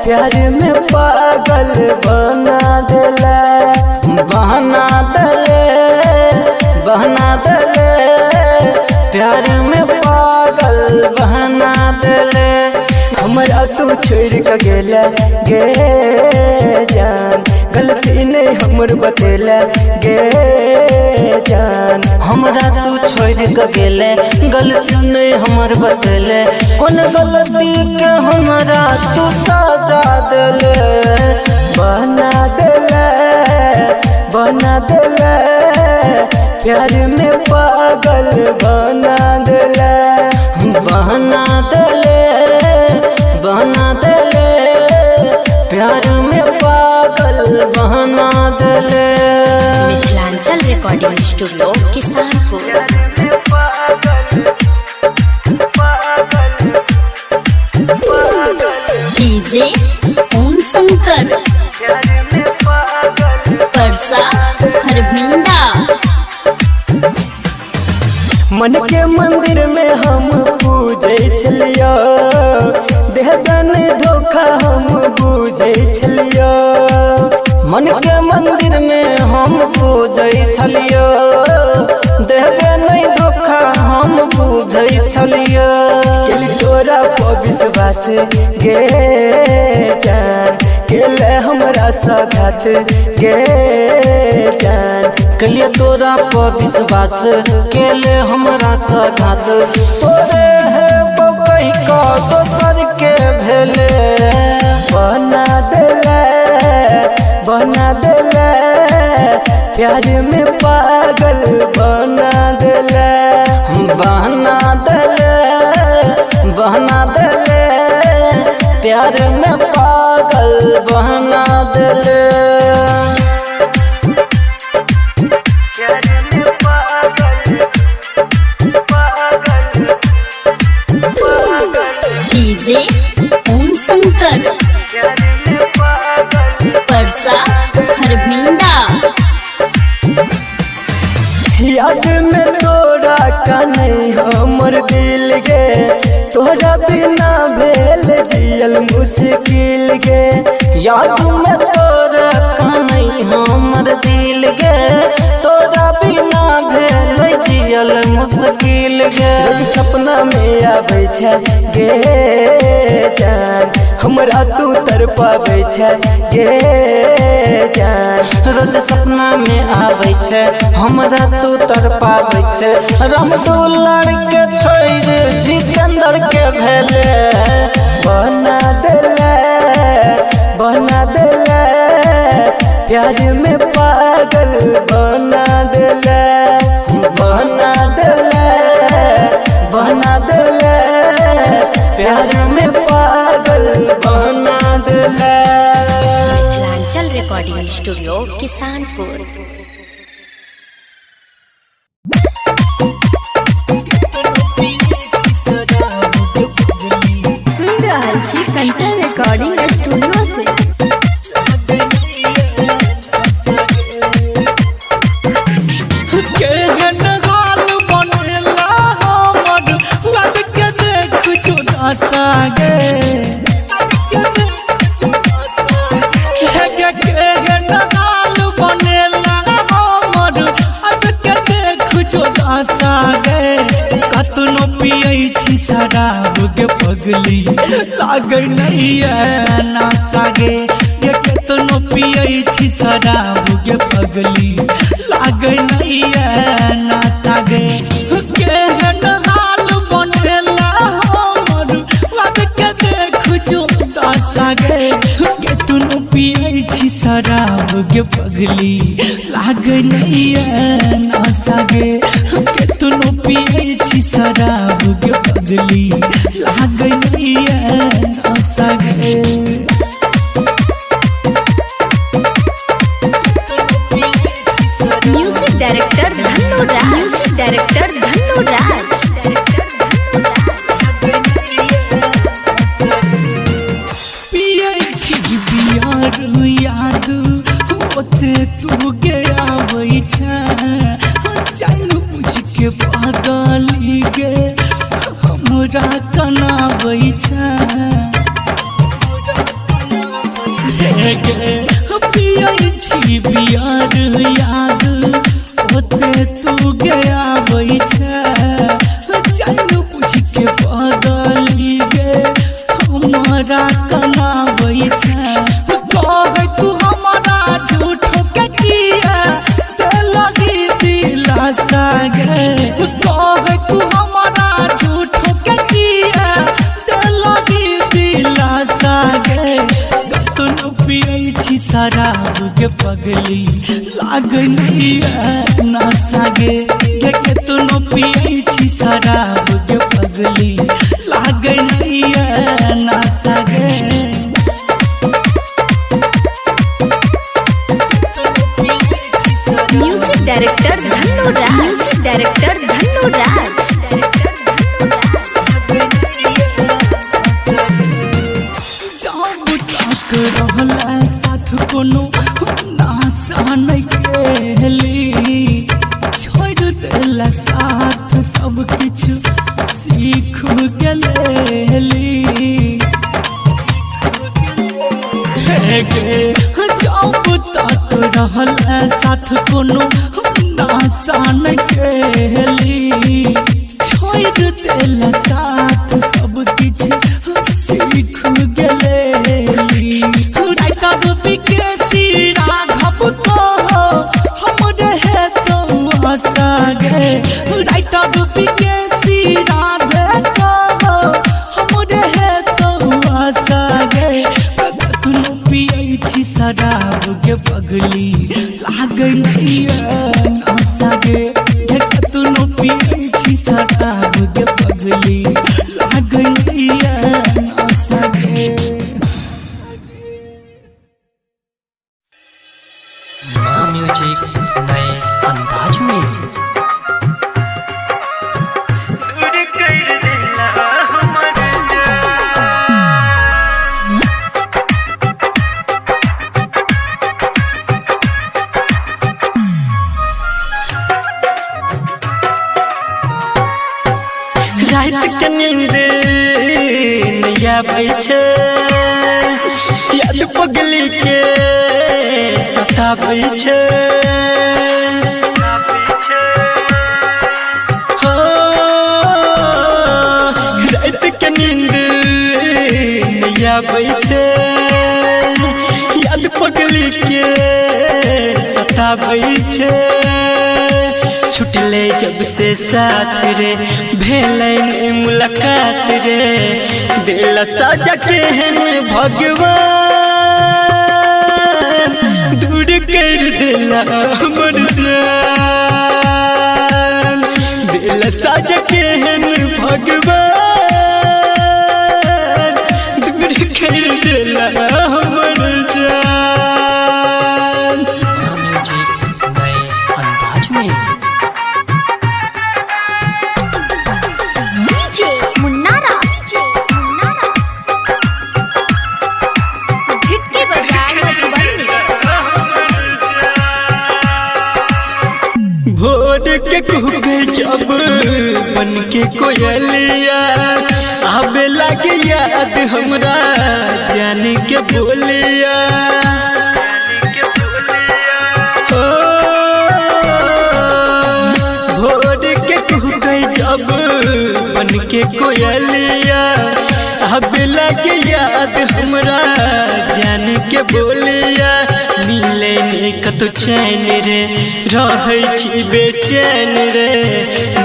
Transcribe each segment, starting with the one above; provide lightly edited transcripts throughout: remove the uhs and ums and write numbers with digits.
प्यार में पागल बना देला, बहना दले प्यार में पागल बहना दले। हमरा तू छोड़ के गेला गे जान, गलती नहीं हमर बतेला गे जान। हमरा तू छोड़ के गेले गलती नहीं हमर बतेले, कौन गलती के हमरा तू सजा देले। बना देला प्यार में पागल बना देला, बहना देले प्यार में पागल बहना देले। Mithilanchal recording studio Kisanpur. DJ Om Shankar Parsa Kharbhinda. मन के मंदिर में हम पूजे छलियो, देहदान धोखा हम पूजे छलियो। मन के मंदिर में हम पूजे छलियो, देहबे नहीं धोखा हम पूजे छलियो। तोरा पर विश्वास गे जान, केले हमरा साथ गे जान। कलिए तोरा पर विश्वास केले हमरा साथ, तोरे है कही का दोसर के भेले। बना देला प्यार में पागल बना देला, बहना देले प्यार में पागल बहना देले। डीजे ओम शंकर परसा खरभिंडा। याद में तोरा का नहीं हमर दिल गे, तोरा बिना भेल जियल मुश्किल गे। याद में तोरा का नहीं हमर दिल गे, तोरा बिना भेल जियल मुश्किल गे। सपना में आबै छै गे जान, हमरा तू तरपाबै छै गे जान। रोज सपना में आबै छै हमरा तू तरपाबै छै। रामदुलार के छोड़ जितेंद्र के भेले। बना देला प्यार में पागल बना देला, बना देला प्यार में पागल बना देला। Mithilanchal recording studio Kisanpur. सुन रहल छी कंचन रिकॉर्डिंग स्टूडियो से। कतनो पियै छी शराब गे पगली लागे नहीं नासा गे। ये कतनो पियै छी शराब गे पगली लागे नहीं नासा गे। केहन हाल बनेला हमर अब के देख जो दासा गे। कतनो पियै छी शराब गे पगली लागे नहीं नासा गे। कतनो पियै छी शराब गे पगली लागे नहीं नासा गे। म्यूजिक डायरेक्टर धन्नू राज। पियै छी बियार याद ओते तू के आबै छै, जान बुझ के पागली गे हमरा कनाबै छै। पिया छी बियार याद होते तू गया वही जानू पूछ के बदली गे हमारा कना वही कह तू हमारा झूठ के किया लगी दिलासा गे कह तू हमारा झूठ के किया लगी दिलासा गे कतनो पियै छी शराब के पगली लागनिया नशा गे कतनो पियै छी शराब के पगली लागनिया नशा गे म्यूजिक डायरेक्टर धन्नू राज। म्यूजिक डायरेक्टर धन्नू राज। जब तक रहला साथ कोनो नासा नहीं केली छोड़ देला साथ सब कुछ सीख गेली जब तक रहला साथ कोनो नासा नहीं केली छोड़ देला साथ सब कुछ सीख गेली राघव को हम रहे तो आशा गे राधे को हम रहे तो आशा गे कतनो पियै छी शराब के पगली लागनिया नशा गे कतनो पियै छी शराब के पगली लागनिया नशा गे म्यूजिक नए अंदाज में रात के नींद नहीं आबै छै याद पगली के सताबै छै हो रात के नींद नहीं आबै छै याद पगली के सताबै छै छुटले जब से साथ रे भेलै मुलाकात रे दिल साजा केहन भगवान दूर कर दिला हमर जान दिल साजा केहन भगवान दूर कर दिला हमर जान। म्यूजिक नए अंदाज में भोर के कहबे जब बन के कोयलिया आबे लागे याद हमरा जान के बोलिया हो भोर के कहबे जब बन के कोयलिया आबे लागे याद हमरा जान के बोलिया मिले ने कतो चैन रे रहै छी बेचैन रे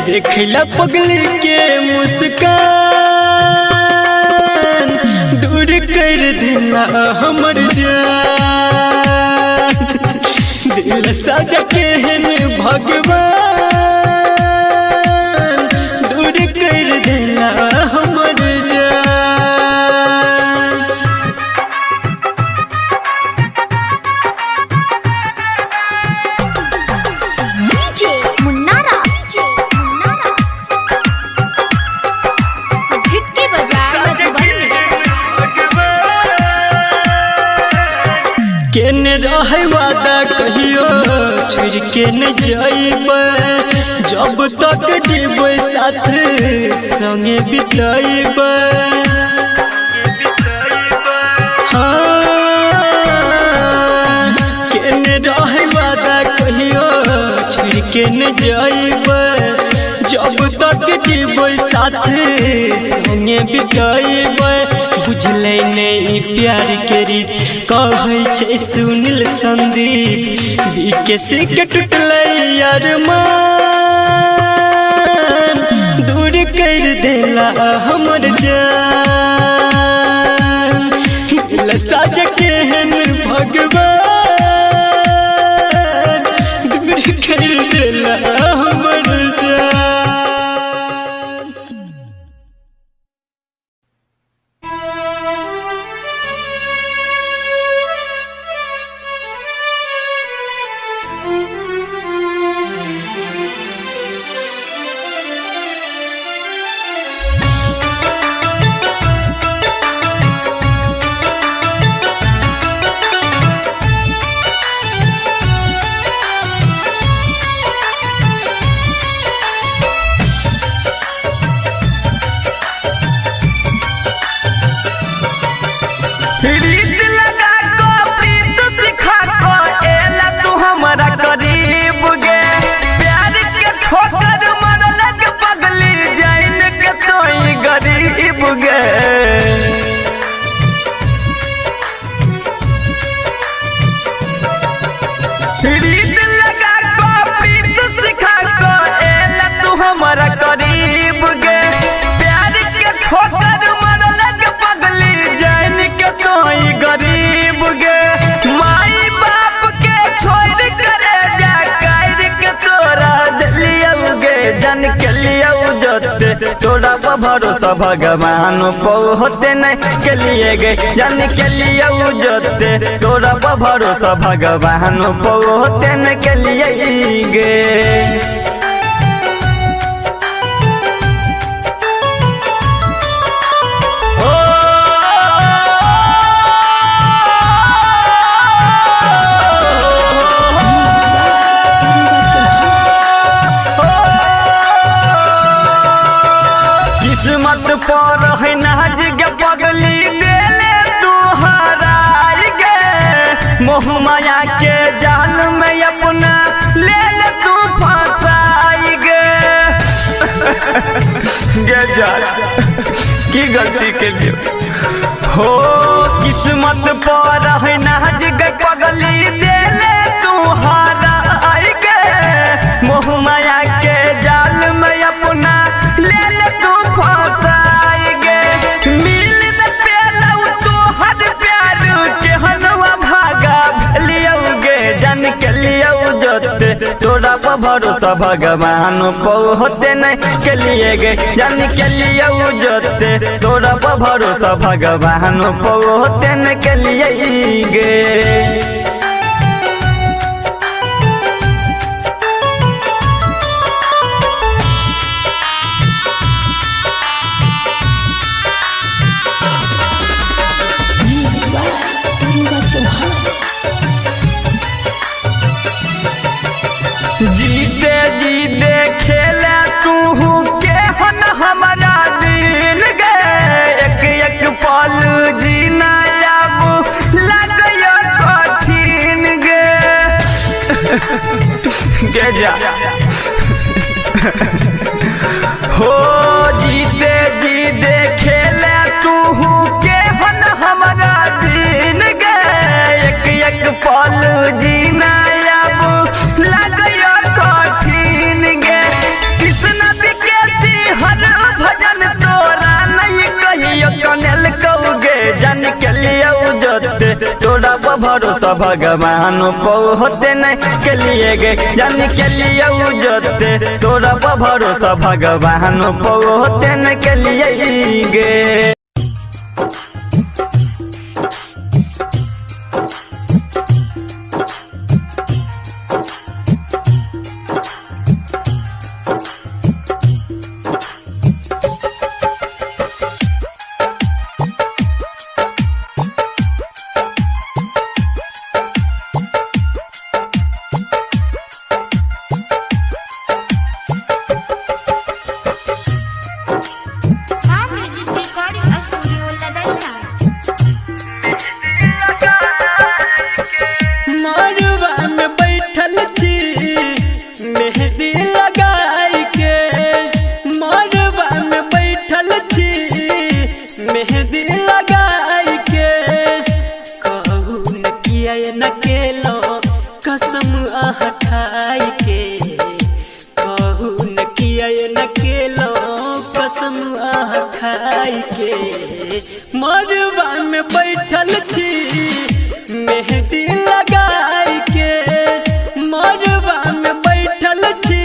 देखला पगली के मुस्कान दूर कर दिला हमर जान दिल साजा केहन भगवान दूर कर दिला हमर जान। केने रहे वादा कहियो छोड़ के न जाइबे जब तक जीवे साथ संगे बिताइबे हाँ जाइब जब तक जीबै साथ संगे बिताइब बुझले नहीं प्यार के रीत कहै छै सुनील संदीप बीके के टूटले यार मान दूर कर देला हमर जान साज केहन भगवान दूर कर देला हमर जान। रीत लगा को प्रीत सिखा को एला तू हमारा करीब गे प्यार के ठोकर मारल के पगली जाइन के तोई गरीब गे रीत लगा को प्रीत सिखा को एला तू हमारा करीब गे प्यार के ठोकर मारल के पगली जाइन के तोई गरीब गे माई बाप के छोड़ करे जा कायर के तोरा दिलिया गे जन के लिया जोते तोरा भरोसा भगवान होते नहीं के लिए गे जन के लिया जोते तोरा भरोसा भगवान होते नहीं के लिए गे किस्मत पर है नाज के पगली देले तू हराई गे मोह माया के जाल में अपना ले ले तू फंसाई गे गे जाल की गलती के लिए हो किस्मत पर है नाज के पगली देले तू हराई गे मोह माया के जाल में अपना ले ले तू फंसाई गे मिल न पेलौ तू हर प्यार के हनवा भागा लियो गे जन के लियो जोते तोरा भरोसा भगवान होते नहीं के लिए गे जन के लियो जोते तोरा भरोसा भगवान होते नहीं के लिए गे जीते जीते खेले तू के हन हमारा दिल गे एक एक पल जीना अब लगयो कठिन गे गे जा हो जीते जीते खेले तू के हन हमारा दिल गे एक एक पल जीना अब लगयो कठिन गे कृष्ण विकेसी हर भजन तोरा नहीं कहियो कनेल कौगे जन के लिए जोते तोरा भरोसा भगवान होते नहीं के लिए गे जन के लिए जोते तोरा भरोसा भगवान होते नहीं के लिए गे Happy खाई के मरवा में बैठल छी मेहंदी लगाई के मरवा में बैठल छी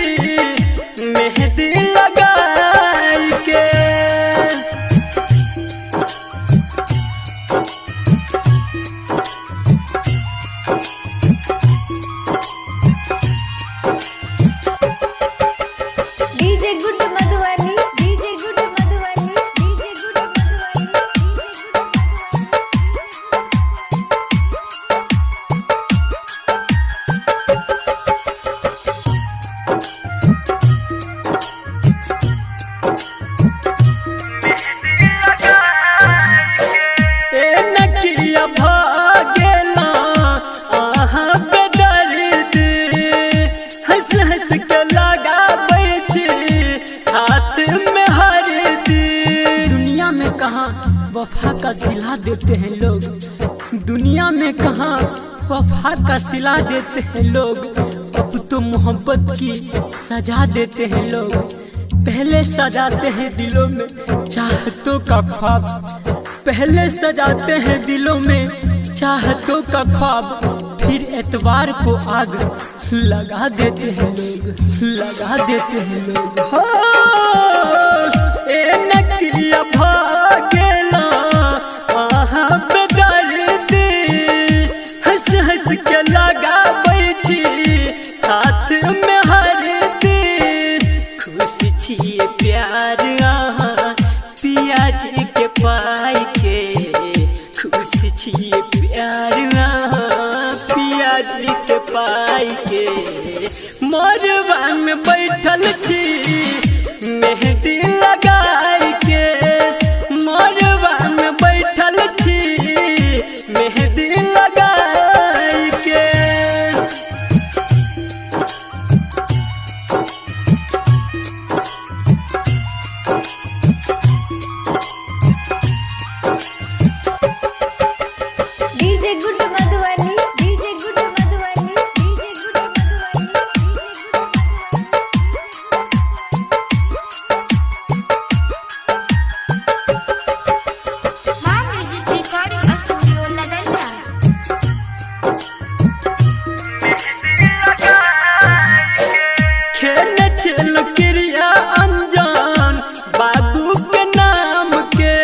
मेहंदी लगाई के। DJ good Madhubani DJ good Madhubani DJ good Madhubani ए नकिया भागेला आहा बेदर्द हंस हंस के लगाबै छी हाथ में हरदी। दुनिया में कहाँ वफा का सिला देते हैं लोग, दुनिया में कहाँ वफा का सिला देते हैं लोग, अब तो मोहब्बत की सजा देते हैं लोग। पहले सजाते हैं दिलों में चाहतों का ख्वाब, पहले सजाते हैं दिलों में चाहतों का ख्वाब, फिर एतवार को आग लगा देते हैं लोग, लगा देते हैं लोग। हो ए नकिया भागेला आहा बेदर्दी हंस हंस के लगाबै छी हाथ में हरदी। खुश छिए प्यार आहा पिया जी के पाई के, खुश छिए प्यार आहा पिया जी के पाई के मरवा में बैठल छी मेहंदी लगाई के मरवा में बैठल छी मेहंदी लगाई के। DJ good Madhubani DJ good Madhubani DJ good Madhubani मां म्यूजिक रिकॉर्डिंग स्टूडियो लदनिया। खेल चल क्रिया अनजान बाबू के नाम के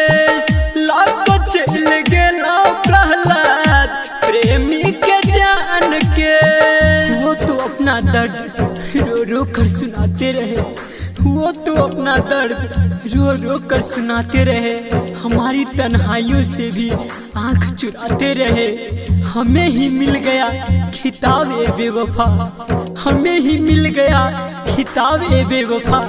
लाको चल गेला प्रहलाद प्रेमी के जान के। वो तो अपना दर्द रो रो कर सुनाते रहे, वो तो अपना दर्द रो रो कर सुनाते रहे, हमारी तन्हाइयों से भी आंख चुराते रहे। हमें ही मिल गया खिताब ए बेवफा, हमें ही मिल गया खिताब ए बेवफा,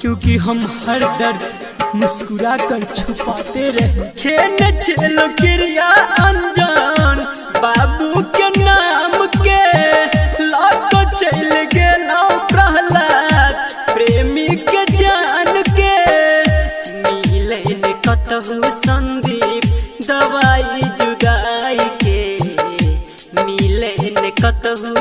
क्योंकि हम हर दर्द मुस्कुरा कर छुपाते रहे। छेन छेलो क्रिया अनजान बाबू के नाम के लाको चल गेला प्रहलाद प्रेमी के जान के। मिले ने कतहु संदीप दवाई जुदाई के, मिले ने कतहु